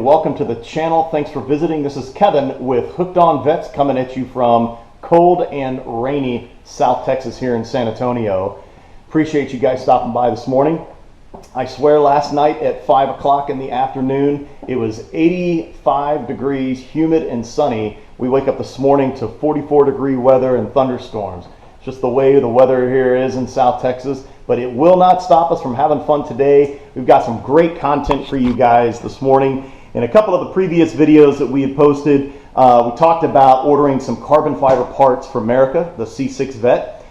and welcome to the channel. Thanks for visiting. This is Kevin with Hooked On Vets coming at you from cold and rainy South Texas here in San Antonio. Appreciate you guys stopping by this morning. I swear last night at 5 o'clock in the afternoon, it was 85 degrees, humid and sunny. We wake up this morning to 44-degree weather and thunderstorms. It's just the way the weather here is in South Texas, but it will not stop us from having fun today. We've got some great content for you guys this morning. In a couple of the previous videos that we had posted, we talked about ordering some carbon fiber parts for America, the C6 Vet.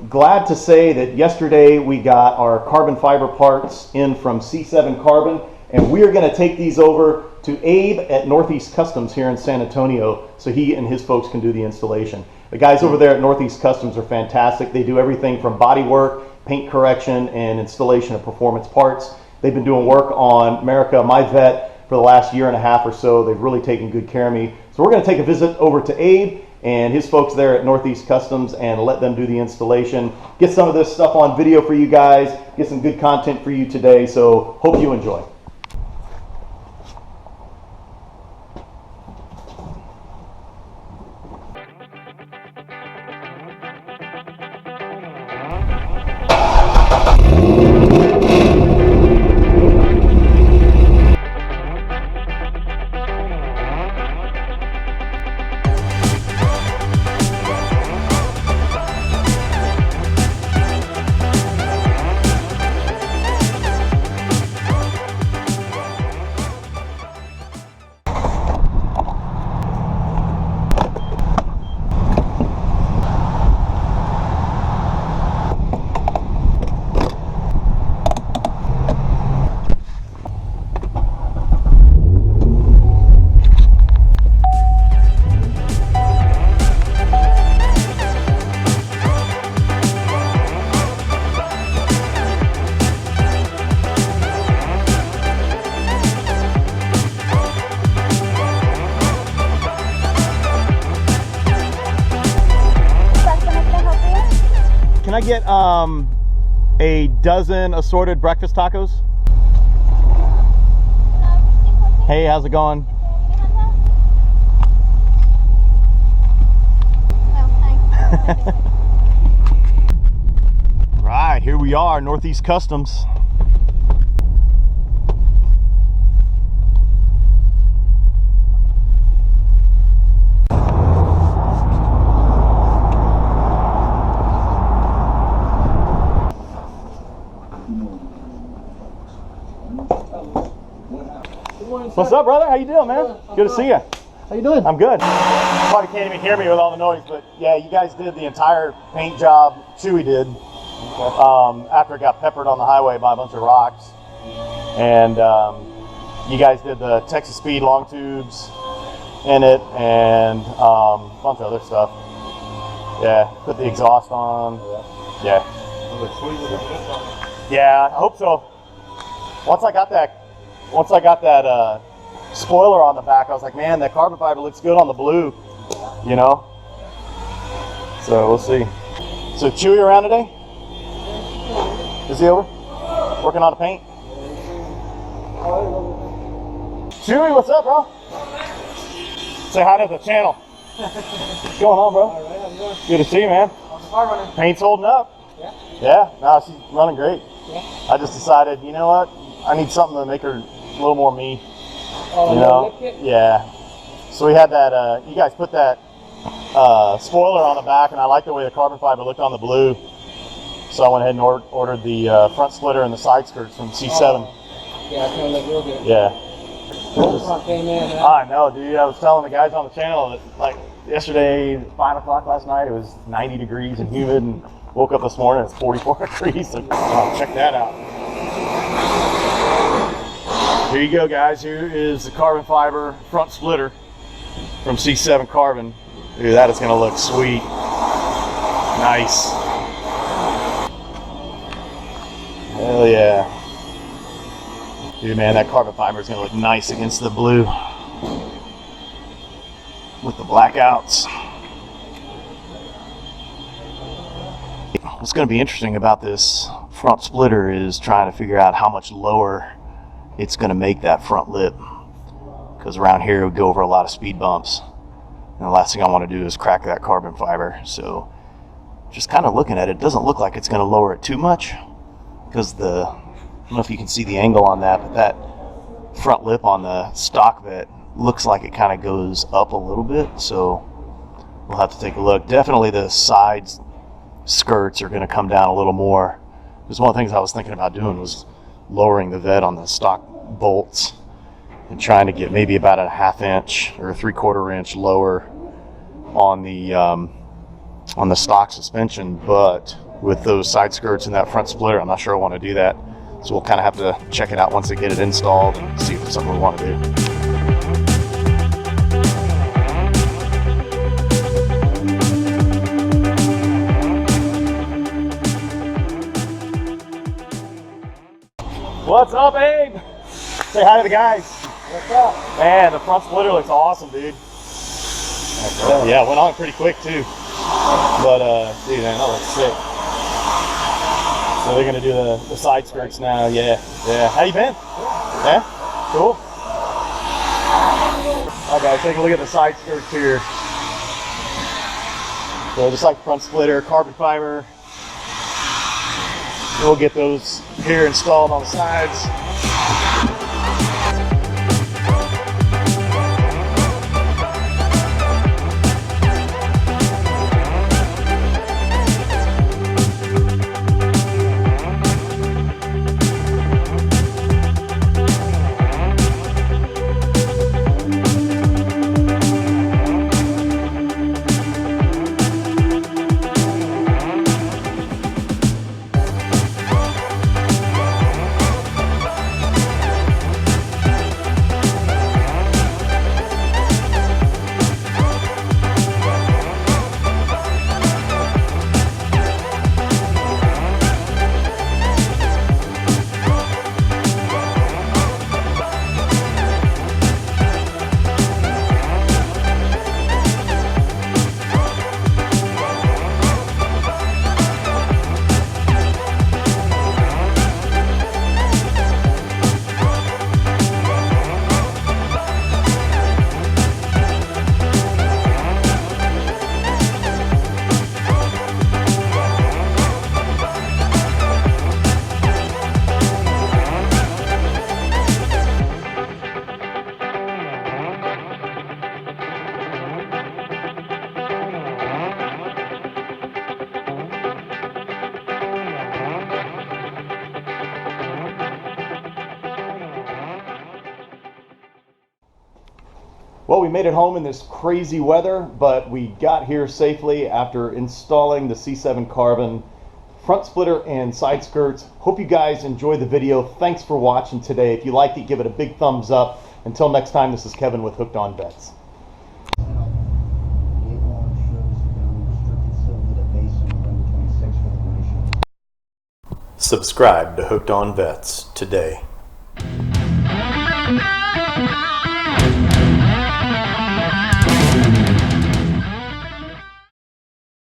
Glad to say that yesterday we got our carbon fiber parts in from C7 Carbon, and we are going to take these over to Abe at Northeast Customs here in San Antonio so he and his folks can do the installation. The guys over there at Northeast Customs are fantastic. They do everything from body work, paint correction, and installation of performance parts. They've been doing work on America, my vet, for the last year and a half or so. They've really taken good care of me. So we're going to take a visit over to Abe and his folks there at Northeast Customs and let them do the installation. Get some of this stuff on video for you guys, get some good content for you today. So hope you enjoy. Can I get a dozen assorted breakfast tacos? Hey, how's it going? Right, here we are, Northeast Customs. What's up, brother? How you doing, man? Good to see you. How you doing? I'm good. You probably can't even hear me with all the noise, but yeah, you guys did the entire paint job. Chewy did. After it got peppered on the highway by a bunch of rocks, and you guys did the Texas Speed long tubes in it, and a bunch of other stuff. Yeah, put the exhaust on. Yeah. Yeah, I hope so. Once I got that spoiler on the back, I was like, man, that carbon fiber looks good on the blue, you know? So we'll see. So Chewy around today? Is he over? Working on the paint? Chewy, what's up, bro? Say hi to the channel. What's going on, bro? All right, how's it going? Good to see you, man. How's the car running? Paint's holding up. Yeah? Yeah, no, she's running great. Yeah? I just decided, you know what? I need something to make her a little more me. Oh, You no know? lip kit? Yeah. So we had that, you guys put that spoiler on the back, and I like the way the carbon fiber looked on the blue. So I went ahead and ordered the front splitter and the side skirts from C7. Oh. Yeah, it's gonna look real good. Yeah. Whole front came in. I know, dude. I was telling the guys on the channel that, like, yesterday, 5 o'clock last night, it was 90 degrees and humid, and woke up this morning, it's 44 degrees. So, check that out. Here you go, guys. Here is the carbon fiber front splitter from C7 Carbon. Dude, that is going to look sweet. Nice. Hell yeah. Dude, man, that carbon fiber is going to look nice against the blue with the blackouts. What's going to be interesting about this front splitter is trying to figure out how much lower it's going to make that front lip, because around here we go over a lot of speed bumps, and the last thing I want to do is crack that carbon fiber. So just kind of looking at it, it doesn't look like it's going to lower it too much, because I don't know if you can see the angle on that, but that front lip on the stock vet looks like it kind of goes up a little bit, so we'll have to take a look. Definitely the sides skirts are going to come down a little more, because one of the things I was thinking about doing was lowering the vet on the stock bolts and trying to get maybe about a 1/2 inch or a 3/4 inch lower on the stock suspension. But with those side skirts and that front splitter, I'm not sure I want to do that. So we'll kind of have to check it out once they get it installed and see if it's something we want to do. What's up, Abe? Say hi to the guys. What's up? Man, the front splitter looks awesome, dude. Yeah, it went on pretty quick too. But dude, man, that looks sick. So they're gonna do the side skirts now. Yeah. How you been? Yeah, cool. Okay, take a look at the side skirts here. So just like front splitter, carbon fiber. We'll get those here installed on the sides. Well, we made it home in this crazy weather, but we got here safely after installing the C7 Carbon front splitter and side skirts. Hope you guys enjoyed the video. Thanks for watching today. If you liked it, give it a big thumbs up. Until next time, this is Kevin with Hooked on Vets. Subscribe to Hooked on Vets today.